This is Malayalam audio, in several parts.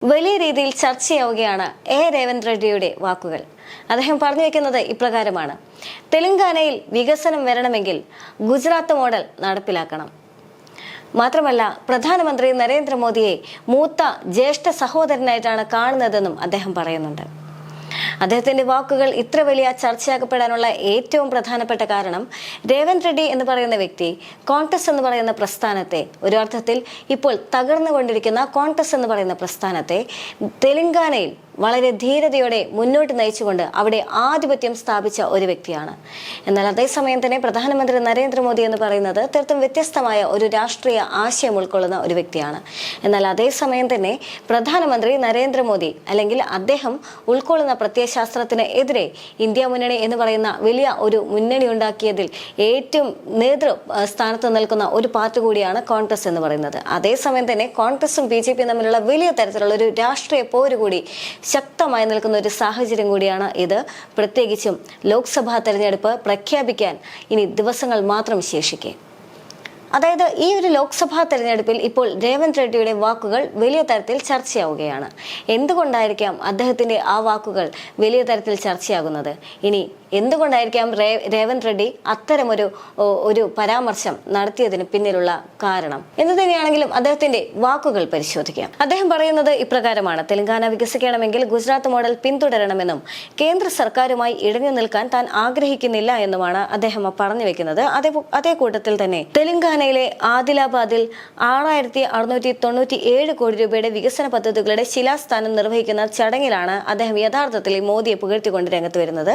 വലിയ രീതിയിൽ ചർച്ചയാവുകയാണ് രേവന്ത് റെഡ്ഡിയുടെ വാക്കുകൾ. അദ്ദേഹം പറഞ്ഞു വെക്കുന്നത് ഇപ്രകാരമാണ്: തെലങ്കാനയിൽ വികസനം വരണമെങ്കിൽ ഗുജറാത്ത് മോഡൽ നടപ്പിലാക്കണം. മാത്രമല്ല, പ്രധാനമന്ത്രി നരേന്ദ്രമോദിയെ മൂത്ത ജ്യേഷ്ഠ സഹോദരനായിട്ടാണ് കാണുന്നതെന്നും അദ്ദേഹം പറയുന്നുണ്ട്. അദ്ദേഹത്തിന്റെ വാക്കുകൾ ഇത്ര വലിയ ചർച്ചയാക്കപ്പെടാനുള്ള ഏറ്റവും പ്രധാനപ്പെട്ട കാരണം രേവന്ത് റെഡ്ഡി എന്ന് പറയുന്ന വ്യക്തി കോൺഗ്രസ് എന്ന് പറയുന്ന പ്രസ്ഥാനത്തെ, ഒരു അർത്ഥത്തിൽ ഇപ്പോൾ തകർന്നുകൊണ്ടിരിക്കുന്ന കോൺഗ്രസ് എന്ന് പറയുന്ന പ്രസ്ഥാനത്തെ തെലങ്കാനയിൽ വളരെ ധീരതയോടെ മുന്നോട്ട് നയിച്ചുകൊണ്ട് അവിടെ ആധിപത്യം സ്ഥാപിച്ച ഒരു വ്യക്തിയാണ്. എന്നാൽ അതേസമയം തന്നെ പ്രധാനമന്ത്രി നരേന്ദ്രമോദി എന്ന് പറയുന്നത് തീർത്തും വ്യത്യസ്തമായ ഒരു രാഷ്ട്രീയ ആശയം ഉൾക്കൊള്ളുന്ന ഒരു വ്യക്തിയാണ്. എന്നാൽ അതേസമയം തന്നെ പ്രധാനമന്ത്രി നരേന്ദ്രമോദി അല്ലെങ്കിൽ അദ്ദേഹം ഉൾക്കൊള്ളുന്ന പ്രത്യയശാസ്ത്രത്തിന് എതിരെ ഇന്ത്യ മുന്നണി എന്ന് പറയുന്ന വലിയ ഒരു മുന്നണി ഉണ്ടാക്കിയതിൽ ഏറ്റവും നേതൃസ്ഥാനത്ത് നിൽക്കുന്ന ഒരു പാർട്ടി കൂടിയാണ് കോൺഗ്രസ് എന്ന് പറയുന്നത്. അതേസമയം തന്നെ കോൺഗ്രസും BJP തമ്മിലുള്ള വലിയ തരത്തിലുള്ള ഒരു രാഷ്ട്രീയ പോര് കൂടി ശക്തമായി നിൽക്കുന്ന ഒരു സാഹചര്യം കൂടിയാണ് ഇത്. പ്രത്യേകിച്ചും ലോക്സഭാ തെരഞ്ഞെടുപ്പ് പ്രഖ്യാപിക്കാൻ ഇനി ദിവസങ്ങൾ മാത്രം ശേഷിക്കെ. അതായത് ഈ ഒരു ലോക്സഭാ തെരഞ്ഞെടുപ്പിൽ ഇപ്പോൾ രേവന്ത് റെഡ്ഡിയുടെ വാക്കുകൾ വലിയ തരത്തിൽ ചർച്ചയാവുകയാണ്. എന്തുകൊണ്ടായിരിക്കാം അദ്ദേഹത്തിന്റെ ആ വാക്കുകൾ വലിയ തരത്തിൽ ചർച്ചയാകുന്നത്? ഇനി എന്തുകൊണ്ടായിരിക്കാം രേവന്ത് റെഡ്ഡി അത്തരമൊരു പരാമർശം നടത്തിയതിന് പിന്നിലുള്ള കാരണം എന്ന് തന്നെയാണെങ്കിലും അദ്ദേഹത്തിന്റെ വാക്കുകൾ പരിശോധിക്കാം. അദ്ദേഹം പറയുന്നത് ഇപ്രകാരമാണ്: തെലങ്കാന വികസിക്കണമെങ്കിൽ ഗുജറാത്ത് മോഡൽ പിന്തുടരണമെന്നും കേന്ദ്ര സർക്കാരുമായി ഇടഞ്ഞു നിൽക്കാൻ താൻ ആഗ്രഹിക്കുന്നില്ല എന്നുമാണ് അദ്ദേഹം പറഞ്ഞു വെക്കുന്നത്. അതേ കൂട്ടത്തിൽ തന്നെ തെലങ്കാനയിലെ ആദിലാബാദിൽ 6697 കോടി രൂപയുടെ വികസന പദ്ധതികളുടെ ശിലാസ്ഥാനം നിർവഹിക്കുന്ന ചടങ്ങിലാണ് അദ്ദേഹം യഥാർത്ഥത്തിൽ മോദിയെ പുകഴ്ത്തിക്കൊണ്ട് രംഗത്ത് വരുന്നത്.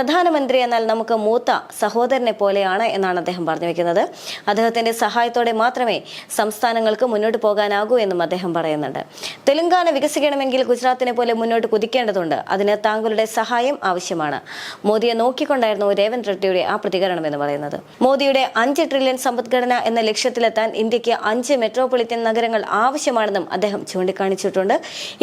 പ്രധാനമന്ത്രി എന്നാൽ നമുക്ക് മൂത്ത സഹോദരനെ പോലെയാണ് എന്നാണ് അദ്ദേഹം പറഞ്ഞു വെക്കുന്നത്. അദ്ദേഹത്തിന്റെ സഹായത്തോടെ മാത്രമേ സംസ്ഥാനങ്ങൾക്ക് മുന്നോട്ട് പോകാനാകൂ എന്നും അദ്ദേഹം പറയുന്നുണ്ട്. തെലങ്കാന വികസിക്കണമെങ്കിൽ ഗുജറാത്തിനെ പോലെ മുന്നോട്ട് കുതിക്കേണ്ടതുണ്ട്. അതിന് താങ്കളുടെ സഹായം ആവശ്യമാണ്. മോദിയെ നോക്കിക്കൊണ്ടായിരുന്നു രേവന്ത് റെഡ്ഡിയുടെ ആ പ്രതികരണം എന്ന് പറയുന്നത്. മോദിയുടെ 5 ട്രില്യൺ സമ്പദ്ഘടന എന്ന ലക്ഷ്യത്തിലെത്താൻ ഇന്ത്യക്ക് 5 മെട്രോപൊളിറ്റൻ നഗരങ്ങൾ ആവശ്യമാണെന്നും അദ്ദേഹം ചൂണ്ടിക്കാണിച്ചിട്ടുണ്ട്.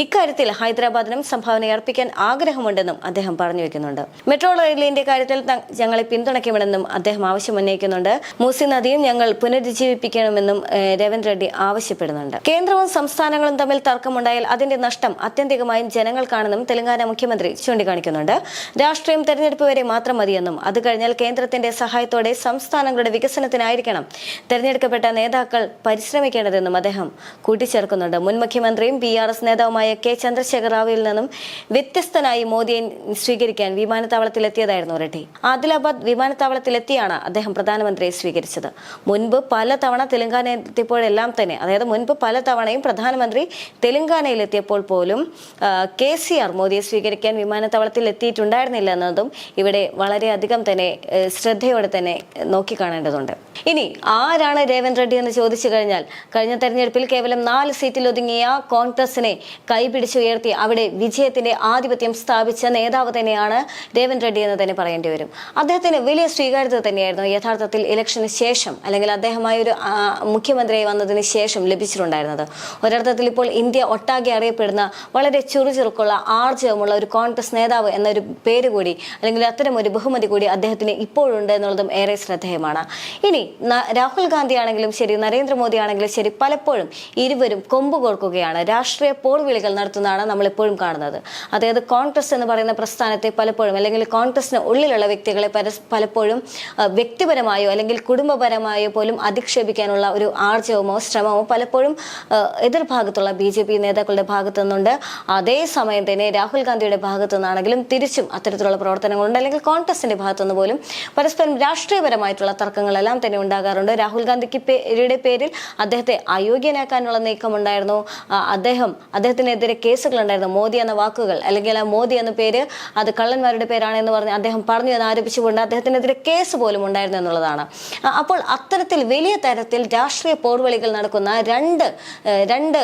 ഇക്കാര്യത്തിൽ ഹൈദരാബാദിനും സംഭാവന അർപ്പിക്കാൻ ആഗ്രഹമുണ്ടെന്നും അദ്ദേഹം പറഞ്ഞു വെക്കുന്നുണ്ട്. മെട്രോ റെയിലിന്റെ കാര്യത്തിൽ ഞങ്ങളെ പിന്തുണയ്ക്കണമെന്നും അദ്ദേഹം ആവശ്യം ഉന്നയിക്കുന്നുണ്ട്. മൂസി നദിയും ഞങ്ങൾ പുനരുജ്ജീവിപ്പിക്കണമെന്നും രേവന്ത് റെഡ്ഡി ആവശ്യപ്പെടുന്നുണ്ട്. കേന്ദ്രവും സംസ്ഥാനങ്ങളും തമ്മിൽ തർക്കമുണ്ടായാൽ അതിന്റെ നഷ്ടം ആത്യന്തികമായും ജനങ്ങൾക്കാണെന്നും തെലങ്കാന മുഖ്യമന്ത്രി ചൂണ്ടിക്കാണിക്കുന്നുണ്ട്. രാഷ്ട്രീയം തെരഞ്ഞെടുപ്പ് വരെ മാത്രം മതിയെന്നും അത് കഴിഞ്ഞാൽ കേന്ദ്രത്തിന്റെ സഹായത്തോടെ സംസ്ഥാനങ്ങളുടെ വികസനത്തിനായിരിക്കണം തെരഞ്ഞെടുക്കപ്പെട്ട നേതാക്കൾ പരിശ്രമിക്കേണ്ടതെന്നും അദ്ദേഹം കൂട്ടിച്ചേർക്കുന്നുണ്ട്. മുൻ മുഖ്യമന്ത്രിയും BRS നേതാവുമായ K. ചന്ദ്രശേഖർ റാവുവിൽ നിന്നും വ്യത്യസ്തനായി മോദിയെ സ്വീകരിക്കാൻ വിമാനത്താവളത്തിലെത്തിയതായിരുന്നു റെഡ്ഡി. ആദിലാബാദ് വിമാനത്താവളത്തിലെത്തിയാണ് അദ്ദേഹം പ്രധാനമന്ത്രിയെ സ്വീകരിച്ചത്. മുൻപ് പലതവണ തെലങ്കാനയിലെത്തിയപ്പോഴെല്ലാം തന്നെ, അതായത് മുൻപ് പലതവണയും പ്രധാനമന്ത്രി തെലങ്കാനയിലെത്തിയപ്പോൾ പോലും KCR മോദിയെ സ്വീകരിക്കാൻ വിമാനത്താവളത്തിൽ എത്തിയിട്ടുണ്ടായിരുന്നില്ല എന്നതും ഇവിടെ വളരെയധികം തന്നെ ശ്രദ്ധയോടെ തന്നെ നോക്കിക്കാണേണ്ടതുണ്ട്. ഇനി ആരാണ് രേവന്ത് റെഡ്ഡി എന്ന് ചോദിച്ചു കഴിഞ്ഞാൽ, കഴിഞ്ഞ തെരഞ്ഞെടുപ്പിൽ കേവലം 4 സീറ്റിൽ ഒതുങ്ങിയ കോൺഗ്രസിനെ കൈപിടിച്ചുയർത്തി അവിടെ വിജയത്തിന്റെ ആധിപത്യം സ്ഥാപിച്ച നേതാവ് തന്നെയാണ് രേവന്ത് റെഡ്ഡി എന്ന് തന്നെ പറയേണ്ടി വരും. അദ്ദേഹത്തിന് വലിയ സ്വീകാര്യത തന്നെയായിരുന്നു യഥാർത്ഥത്തിൽ ഇലക്ഷന് ശേഷം, അല്ലെങ്കിൽ അദ്ദേഹമായ ഒരു മുഖ്യമന്ത്രിയായി വന്നതിന് ശേഷം ലഭിച്ചിട്ടുണ്ടായിരുന്നത്. ഒരർത്ഥത്തിൽ ഇപ്പോൾ ഇന്ത്യ ഒട്ടാകെ അറിയപ്പെടുന്ന വളരെ ചുറുചുറുക്കുള്ള ആർജവമുള്ള ഒരു കോൺഗ്രസ് നേതാവ് എന്നൊരു പേര് കൂടി, അല്ലെങ്കിൽ അത്തരം ഒരു ബഹുമതി കൂടി അദ്ദേഹത്തിന് ഇപ്പോഴുണ്ട് എന്നുള്ളതും ഏറെ ശ്രദ്ധേയമാണ്. ഇനി രാഹുൽ ഗാന്ധി ആണെങ്കിലും ശരി, നരേന്ദ്രമോദി ആണെങ്കിലും ശരി, പലപ്പോഴും ഇരുവരും കൊമ്പ് കോർക്കുകയാണ്, രാഷ്ട്രീയ പോർവിളികൾ നടത്തുന്നതാണ് നമ്മൾ എപ്പോഴും കാണുന്നത്. അതായത് കോൺഗ്രസ് എന്ന് പറയുന്ന പ്രസ്ഥാനത്തെ പലപ്പോഴും, അല്ലെങ്കിൽ കോൺഗ്രസിന് ഉള്ളിലുള്ള വ്യക്തികളെ പലപ്പോഴും വ്യക്തിപരമായോ അല്ലെങ്കിൽ കുടുംബപരമായോ പോലും അധിക്ഷേപിക്കാനുള്ള ഒരു ആർജവമോ ശ്രമമോ പലപ്പോഴും എതിർഭാഗത്തുള്ള BJP നേതാക്കളുടെ ഭാഗത്തു നിന്നുണ്ട്. അതേസമയം തന്നെ രാഹുൽ ഗാന്ധിയുടെ ഭാഗത്തു നിന്നാണെങ്കിലും തിരിച്ചും അത്തരത്തിലുള്ള പ്രവർത്തനങ്ങളുണ്ട്. അല്ലെങ്കിൽ കോൺഗ്രസിന്റെ ഭാഗത്തുനിന്ന് പോലും പരസ്പരം രാഷ്ട്രീയപരമായിട്ടുള്ള തർക്കങ്ങളെല്ലാം തന്നെ ഉണ്ടാകാറുണ്ട്. രാഹുൽ ഗാന്ധിക്ക് പേരിൽ അദ്ദേഹത്തെ അയോഗ്യനാക്കാനുള്ള നീക്കമുണ്ടായിരുന്നു. അദ്ദേഹത്തിനെതിരെ കേസുകളുണ്ടായിരുന്നു. മോദി എന്ന വാക്കുകൾ, അല്ലെങ്കിൽ ആ മോദി എന്ന പേര് അത് കള്ളന്മാരുടെ പേരാണെന്ന് പറഞ്ഞ് അദ്ദേഹം പറഞ്ഞു എന്ന് ആരോപിച്ചുകൊണ്ട് അദ്ദേഹത്തിനെതിരെ കേസ് പോലും ഉണ്ടായിരുന്നു എന്നുള്ളതാണ്. അപ്പോൾ അത്തരത്തിൽ വലിയ തരത്തിൽ രാഷ്ട്രീയ പോർവിളികൾ നടക്കുന്ന രണ്ട്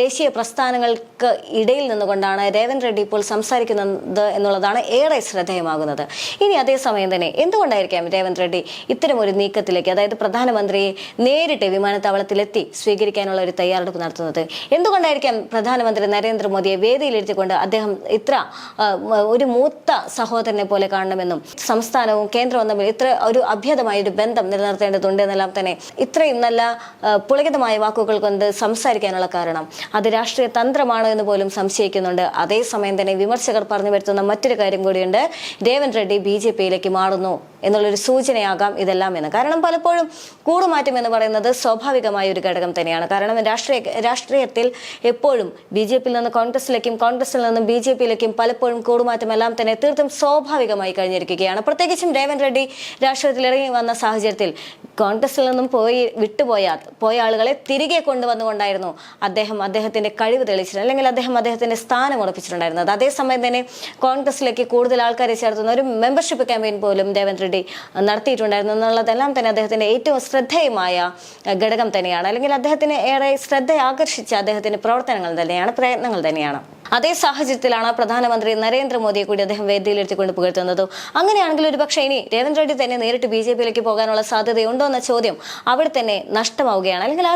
ദേശീയ പ്രസ്ഥാനങ്ങൾക്ക് ഇടയിൽ നിന്നുകൊണ്ടാണ് രേവന്ത് റെഡ്ഡി ഇപ്പോൾ സംസാരിക്കുന്നത് എന്നുള്ളതാണ് ഏറെ ശ്രദ്ധേയമാകുന്നത്. ഇനി അതേസമയം തന്നെ എന്തുകൊണ്ടായിരിക്കാം രേവന്ത് റെഡ്ഡി ഇത്തരം ഒരു നീക്കത്തിലേക്ക്, അതായത് പ്രധാനമന്ത്രിയെ നേരിട്ട് വിമാനത്താവളത്തിലെത്തി സ്വീകരിക്കാനുള്ള ഒരു തയ്യാറെടുപ്പ് നടത്തുന്നത്? എന്തുകൊണ്ടായിരിക്കാം പ്രധാനമന്ത്രി നരേന്ദ്രമോദിയെ വേദിയിലിരുത്തിക്കൊണ്ട് അദ്ദേഹം ഇത്ര ഒരു മൂത്ത സഹോദരനെ പോലെ കാണണമെന്നും സംസ്ഥാനവും കേന്ദ്രവും തമ്മിൽ ഇത്ര ഒരു അഭ്യതമായ ഒരു ബന്ധം നിലനിർത്തേണ്ടതുണ്ട് എന്നെല്ലാം തന്നെ ഇത്രയും നല്ല പുളകിതമായ വാക്കുകൾ കൊണ്ട് സംസാരിക്കാനുള്ള കാരണം അത് രാഷ്ട്രീയ തന്ത്രമാണോ എന്ന് പോലും സംശയിക്കുന്നുണ്ട്. അതേസമയം തന്നെ വിമർശകർ പറഞ്ഞു വരുത്തുന്ന മറ്റൊരു കാര്യം കൂടിയുണ്ട്. രേവന്ത് റെഡ്ഡി BJP-യിലേക്ക് മാറുന്നു എന്നുള്ളൊരു സൂചനയാകാം ഇതെല്ലാം എന്ന്. കാരണം പലപ്പോഴും കൂടുമാറ്റം എന്ന് പറയുന്നത് സ്വാഭാവികമായ ഒരു ഘടകം തന്നെയാണ്. കാരണം രാഷ്ട്രീയത്തിൽ എപ്പോഴും BJP-യിൽ നിന്ന് കോൺഗ്രസിലേക്കും കോൺഗ്രസിൽ നിന്നും BJP-യിലേക്കും പലപ്പോഴും കൂടുമാറ്റം എല്ലാം തന്നെ തീർത്തും സ്വാഭാവികമായി കഴിഞ്ഞിരിക്കുകയാണ്. പ്രത്യേകിച്ചും രേവന്ത് റെഡ്ഡി രാഷ്ട്രീയത്തിൽ ഇറങ്ങി വന്ന സാഹചര്യത്തിൽ കോൺഗ്രസിൽ നിന്നും പോയ ആളുകളെ തിരികെ കൊണ്ടുവന്നുകൊണ്ടായിരുന്നു അദ്ദേഹത്തിന്റെ കഴിവ് തെളിയിച്ചത്, അല്ലെങ്കിൽ അദ്ദേഹത്തിന്റെ സ്ഥാനം ഉറപ്പിച്ചിട്ടുണ്ടായിരുന്നത്. അതേസമയം തന്നെ കോൺഗ്രസിലേക്ക് കൂടുതൽ ആൾക്കാരെ ചേർത്തുന്ന ഒരു മെമ്പർഷിപ്പ് ക്യാമ്പയിൻ പോലും രേവന്ത് റെഡ്ഡി നടത്തിയിട്ടുണ്ടായിരുന്നു എന്നുള്ളതെല്ലാം തന്നെ അദ്ദേഹത്തിന്റെ ഏറ്റവും ശ്രദ്ധേയമായ ഘടകം തന്നെയാണ്. അല്ലെങ്കിൽ അദ്ദേഹത്തിന് ഏറെ ശ്രദ്ധ ആകർഷിച്ച അദ്ദേഹത്തിന്റെ പ്രയത്നങ്ങൾ തന്നെയാണ്. അതേ സാഹചര്യത്തിലാണ് പ്രധാനമന്ത്രി നരേന്ദ്രമോദിയെ കൂടി അദ്ദേഹം വേദിയിലെത്തിക്കൊണ്ട് പുകഴ്ത്തുന്നത്. അങ്ങനെയാണെങ്കിൽ ഒരുപക്ഷെ ഇനി രേവന്ത് റെഡ്ഡി തന്നെ നേരിട്ട് BJP-യിലേക്ക് പോകാനുള്ള സാധ്യതയുണ്ടോ എന്ന ചോദ്യം അവിടെ തന്നെ നഷ്ടമാവുകയാണ്. അല്ലെങ്കിൽ ആ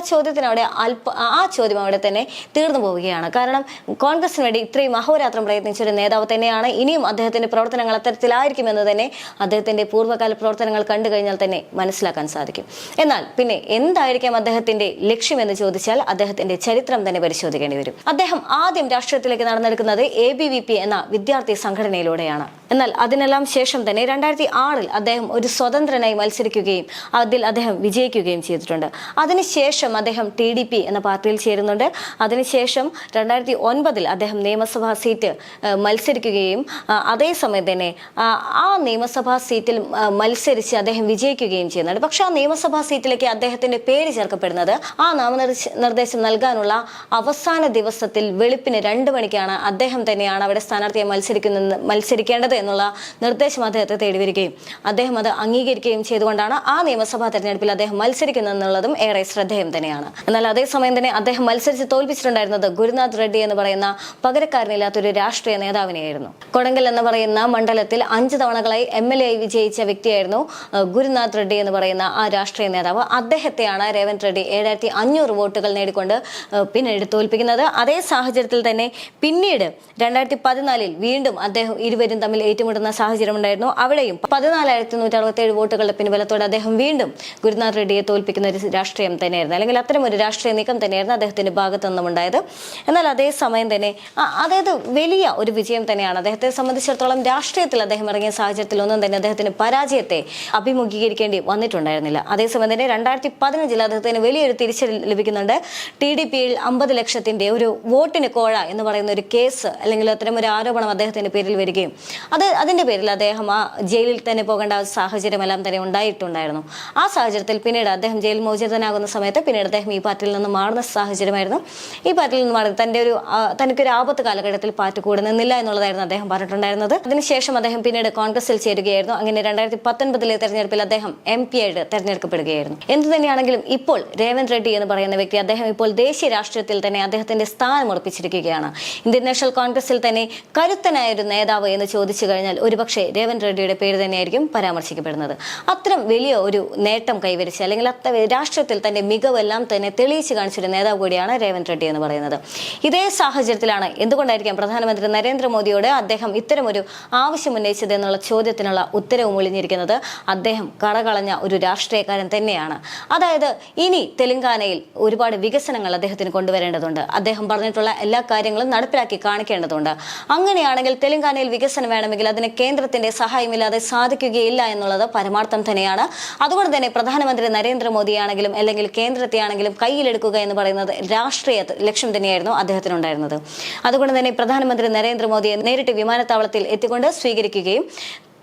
ചോദ്യം അവിടെ തന്നെ തീർന്നു പോവുകയാണ്. കാരണം കോൺഗ്രസിന് വേണ്ടി ഇത്രയും അഹോരാത്രം പ്രയത്നിച്ച ഒരു നേതാവ് തന്നെയാണ്. ഇനിയും അദ്ദേഹത്തിന്റെ പ്രവർത്തനങ്ങൾ അത്തരത്തിലായിരിക്കുമെന്ന് തന്നെ അദ്ദേഹത്തിന്റെ പൂർവ്വകാല പ്രവർത്തനങ്ങൾ കണ്ടു കഴിഞ്ഞാൽ തന്നെ മനസ്സിലാക്കാൻ സാധിക്കും. എന്നാൽ പിന്നെ എന്തായിരിക്കാം അദ്ദേഹത്തിന്റെ ലക്ഷ്യമെന്ന് ചോദിച്ചാൽ അദ്ദേഹത്തിന്റെ ചരിത്രം തന്നെ പരിശോധിക്കേണ്ടി വരും. അദ്ദേഹം ആദ്യം രാഷ്ട്രീയത്തിലേക്ക് നടന്നെടുക്കുന്നത് ABVP എന്ന വിദ്യാർത്ഥി സംഘടനയിലൂടെയാണ്. എന്നാൽ അതിനെല്ലാം ശേഷം തന്നെ 2006 അദ്ദേഹം ഒരു സ്വതന്ത്രനായി മത്സരിക്കുകയും അതിൽ അദ്ദേഹം വിജയിക്കുകയും ചെയ്തിട്ടുണ്ട്. അതിനുശേഷം അദ്ദേഹം TDP എന്ന പാർട്ടിയിൽ ചേരുന്നുണ്ട്. അതിനുശേഷം 2009 അദ്ദേഹം നിയമസഭാ സീറ്റ് മത്സരിക്കുകയും അതേസമയം തന്നെ ആ നിയമസഭാ സീറ്റിൽ മത്സരിച്ച് അദ്ദേഹം വിജയിക്കുകയും ചെയ്യുന്നുണ്ട്. പക്ഷെ ആ നിയമസഭാ സീറ്റിലേക്ക് അദ്ദേഹത്തിന്റെ പേര് ചേർക്കപ്പെടുന്നത് ആ നാമനിർദ്ദേശം നൽകാനുള്ള അവസാന ദിവസത്തിൽ വെളുപ്പിന് 2 മണിക്കാണ് അദ്ദേഹം തന്നെയാണ് അവിടെ സ്ഥാനാർത്ഥിയെ മത്സരിക്കേണ്ടത് എന്നുള്ള നിർദ്ദേശം അദ്ദേഹത്തെ തേടി വരികയും അദ്ദേഹം അത് അംഗീകരിക്കുകയും ചെയ്തുകൊണ്ടാണ് ആ നിയമസഭാ തെരഞ്ഞെടുപ്പിൽ അദ്ദേഹം മത്സരിക്കുന്നതെന്നുള്ളതും ഏറെ ശ്രദ്ധേയം തന്നെയാണ്. എന്നാൽ അതേസമയം തന്നെ അദ്ദേഹം മത്സരിച്ച് തോൽപ്പിച്ചിട്ടുണ്ടായിരുന്നത് ഗുരുനാഥ് റെഡ്ഡി എന്ന് പറയുന്ന പകരക്കാരനില്ലാത്തൊരു രാഷ്ട്രീയ നേതാവിനെയായിരുന്നു. കൊടങ്കൽ എന്ന് പറയുന്ന മണ്ഡലത്തിൽ 5 തവണകളായി MLA ആയി വിജയിച്ച വ്യക്തിയായിരുന്നു ഗുരുനാഥ് റെഡ്ഡി എന്ന് പറയുന്ന ആ രാഷ്ട്രീയ നേതാവ്. അദ്ദേഹത്തെയാണ് രേവന്ത് റെഡ്ഡി 7500 വോട്ടുകൾ നേടിക്കൊണ്ട് പിന്നീട് തോൽപ്പിക്കുന്നത്. അതേ സാഹചര്യത്തിൽ തന്നെ പിന്നീട് 2014 വീണ്ടും ഇരുവരും തമ്മിൽ ഏറ്റുമുട്ടുന്ന സാഹചര്യം ഉണ്ടായിരുന്നു. അവിടെയും 14,167 വോട്ടുകളുടെ പിൻബലത്തോടെ അദ്ദേഹം വീണ്ടും ഗുരുനാഥ് റെഡ്ഡിയെ തോൽപ്പിക്കുന്ന ഒരു രാഷ്ട്രീയം തന്നെയായിരുന്നു, അല്ലെങ്കിൽ അത്തരം ഒരു രാഷ്ട്രീയ നീക്കം തന്നെയായിരുന്നു അദ്ദേഹത്തിന്റെ ഭാഗത്തു നിന്നും ഉണ്ടായത്. എന്നാൽ അതേസമയം തന്നെ അതായത് വലിയ ഒരു വിജയം തന്നെയാണ് അദ്ദേഹത്തെ സംബന്ധിച്ചിടത്തോളം. രാഷ്ട്രീയത്തിൽ അദ്ദേഹം ഇറങ്ങിയ സാഹചര്യത്തിൽ ഒന്നും തന്നെ അദ്ദേഹത്തിന് പരാജയത്തെ അഭിമുഖീകരിക്കേണ്ടി വന്നിട്ടുണ്ടായിരുന്നില്ല. അതേസമയം തന്നെ 2015 അദ്ദേഹത്തിന് വലിയൊരു തിരിച്ചടി ലഭിക്കുന്നുണ്ട്. TDP-യിൽ 50 ലക്ഷത്തിന്റെ ഒരു വോട്ടിന് കോഴ എന്ന് പറയുന്ന ഒരു കേസ്, അല്ലെങ്കിൽ അത്തരം ഒരു ആരോപണം അദ്ദേഹത്തിന്റെ പേരിൽ വരികയും അതിന്റെ പേരിൽ അദ്ദേഹം ആ ജയിലിൽ തന്നെ പോകേണ്ട സാഹചര്യമെല്ലാം തന്നെ ഉണ്ടായിട്ടുണ്ടായിരുന്നു. ആ സാഹചര്യത്തിൽ പിന്നീട് അദ്ദേഹം ജയിൽ മോചിതനാകുന്ന സമയത്ത് പിന്നീട് അദ്ദേഹം ഈ പാർട്ടിയിൽ നിന്ന് മാറുന്ന സാഹചര്യമായിരുന്നു. ഈ പാർട്ടിയിൽ നിന്ന് മാറി തനിക്കൊരു ആപത്ത് കാലഘട്ടത്തിൽ പാർട്ടി കൂടെ നിന്നില്ല എന്നുള്ളതായിരുന്നു അദ്ദേഹം പറഞ്ഞിട്ടുണ്ടായിരുന്നത്. അതിനുശേഷം അദ്ദേഹം പിന്നീട് കോൺഗ്രസിൽ ചേരുകയായിരുന്നു. അങ്ങനെ 2019 തെരഞ്ഞെടുപ്പിൽ അദ്ദേഹം MP ആയിട്ട് തെരഞ്ഞെടുക്കപ്പെടുകയായിരുന്നു. എന്തു തന്നെയാണെങ്കിലും ഇപ്പോൾ രേവന്ത് റെഡ്ഡി എന്ന് പറയുന്ന വ്യക്തി അദ്ദേഹം ഇപ്പോൾ ദേശീയ രാഷ്ട്രീയത്തിൽ തന്നെ അദ്ദേഹത്തിന്റെ സ്ഥാനം ഉറപ്പിച്ചിരിക്കുകയാണ്. ഇന്ത്യൻ നാഷണൽ കോൺഗ്രസിൽ തന്നെ കരുത്തനായ ഒരു നേതാവ് എന്ന് ചോദിച്ചു കഴിഞ്ഞാൽ ഒരുപക്ഷെ രേവന്ത് റെഡ്ഡിയുടെ പേര് തന്നെയായിരിക്കും പരാമർശിക്കപ്പെടുന്നത്. അത്തരം വലിയ ഒരു നേട്ടം കൈവരിച്ച, അല്ലെങ്കിൽ രാഷ്ട്രീയത്തിൽ തന്റെ മികവെല്ലാം തന്നെ തെളിയിച്ചു കാണിച്ചൊരു നേതാവ് കൂടിയാണ് രേവന്ത് റെഡ്ഡി എന്ന് പറയുന്നത്. ഇതേ സാഹചര്യത്തിലാണ് എന്തുകൊണ്ടായിരിക്കാം പ്രധാനമന്ത്രി നരേന്ദ്രമോദിയോട് അദ്ദേഹം ഇത്തരമൊരു ആവശ്യം ഉന്നയിച്ചത് എന്നുള്ള ചോദ്യത്തിനുള്ള ഉത്തരവും ഒളിഞ്ഞിരിക്കുന്നത്. അദ്ദേഹം കടകളഞ്ഞ ഒരു രാഷ്ട്രീയക്കാരൻ തന്നെയാണ്. അതായത് ഇനി തെലങ്കാനയിൽ ഒരുപാട് വികസനങ്ങൾ അദ്ദേഹത്തിന് കൊണ്ടുവരേണ്ടതുണ്ട്. അദ്ദേഹം പറഞ്ഞിട്ടുള്ള എല്ലാ കാര്യങ്ങളും നടപ്പിലാക്കി കാണിക്കേണ്ടതുണ്ട്. അങ്ങനെയാണെങ്കിൽ തെലങ്കാനയിൽ വികസനം വേണമെങ്കിൽ അതിന് കേന്ദ്രത്തിന്റെ സഹായമില്ലാതെ സാധിക്കുകയില്ല എന്നുള്ളത് പരമാർത്ഥം തന്നെയാണ്. അതുകൊണ്ട് തന്നെ പ്രധാനമന്ത്രി നരേന്ദ്രമോദിയാണെങ്കിലും അല്ലെങ്കിൽ കേന്ദ്രത്തെ ആണെങ്കിലും കയ്യിലെടുക്കുക എന്ന് പറയുന്നത് രാഷ്ട്രീയ ലക്ഷ്യം തന്നെയായിരുന്നു അദ്ദേഹത്തിനുണ്ടായിരുന്നത്. അതുകൊണ്ട് തന്നെ പ്രധാനമന്ത്രി നരേന്ദ്രമോദിയെ നേരിട്ട് വിമാനത്താവളത്തിൽ എത്തിക്കൊണ്ട് സ്വീകരിക്കുകയും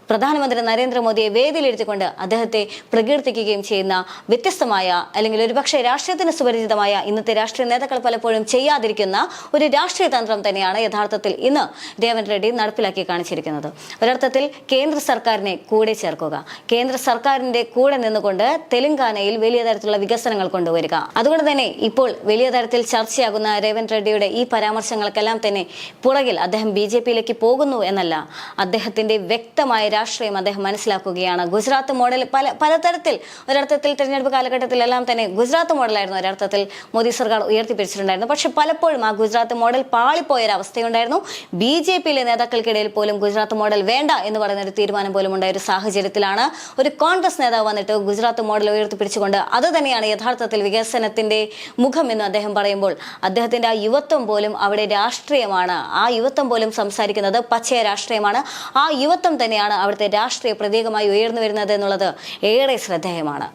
പ്രധാനമന്ത്രി നരേന്ദ്രമോദിയെ വേദിയിലിരുത്തിക്കൊണ്ട് അദ്ദേഹത്തെ പ്രകീർത്തിക്കുകയും ചെയ്യുന്ന വ്യത്യസ്തമായ, അല്ലെങ്കിൽ ഒരുപക്ഷെ രാഷ്ട്രീയത്തിന് സുപരിചിതമായ, ഇന്നത്തെ രാഷ്ട്രീയ നേതാക്കൾ പലപ്പോഴും ചെയ്യാതിരിക്കുന്ന ഒരു രാഷ്ട്രീയ തന്ത്രം തന്നെയാണ് യഥാർത്ഥത്തിൽ ഇന്ന് രേവന്ത് റെഡ്ഡി നടപ്പിലാക്കി കാണിച്ചിരിക്കുന്നത്. ഒരർത്ഥത്തിൽ കേന്ദ്ര സർക്കാരിനെ കൂടെ ചേർക്കുക, കേന്ദ്ര സർക്കാരിന്റെ കൂടെ നിന്നുകൊണ്ട് തെലങ്കാനയിൽ വലിയ തരത്തിലുള്ള വികസനങ്ങൾ കൊണ്ടുവരിക. അതുകൊണ്ട് തന്നെ ഇപ്പോൾ വലിയ തരത്തിൽ ചർച്ചയാകുന്ന രേവന്ത് റെഡ്ഡിയുടെ ഈ പരാമർശങ്ങൾക്കെല്ലാം തന്നെ പുറകിൽ അദ്ദേഹം BJP-യിലേക്ക് പോകുന്നു എന്നല്ല, അദ്ദേഹത്തിന്റെ വ്യക്തമായ രാഷ്ട്രീയം അദ്ദേഹം മനസ്സിലാക്കുകയാണ്. ഗുജറാത്ത് മോഡൽ പലതരത്തിൽ ഒരർത്ഥത്തിൽ തെരഞ്ഞെടുപ്പ് കാലഘട്ടത്തിലെല്ലാം തന്നെ ഗുജറാത്ത് മോഡലായിരുന്നു ഒരർത്ഥത്തിൽ മോദി സർക്കാർ ഉയർത്തിപ്പിടിച്ചിട്ടുണ്ടായിരുന്നു. പക്ഷെ പലപ്പോഴും ആ ഗുജറാത്ത് മോഡൽ പാളിപ്പോയൊരവസ്ഥയുണ്ടായിരുന്നു. BJP-യിലെ നേതാക്കൾക്കിടയിൽ പോലും ഗുജറാത്ത് മോഡൽ വേണ്ട എന്ന് പറയുന്ന ഒരു തീരുമാനം പോലും ഉണ്ടായ ഒരു സാഹചര്യത്തിലാണ് ഒരു കോൺഗ്രസ് നേതാവ് വന്നിട്ട് ഗുജറാത്ത് മോഡൽ ഉയർത്തിപ്പിടിച്ചുകൊണ്ട് അത് തന്നെയാണ് യഥാർത്ഥത്തിൽ വികസനത്തിന്റെ മുഖം എന്ന് അദ്ദേഹം പറയുമ്പോൾ അദ്ദേഹത്തിന്റെ ആ യുവത്വം പോലും അവിടെ രാഷ്ട്രീയമാണ്. ആ യുവത്വം പോലും സംസാരിക്കുന്നത് പച്ചയ രാഷ്ട്രീയമാണ്. ആ യുവത്വം തന്നെയാണ് അവിടുത്തെ രാഷ്ട്രീയ പ്രതീകമായി ഉയർന്നു വരുന്നത് എന്നുള്ളത് ഏറെ ശ്രദ്ധേയമാണ്.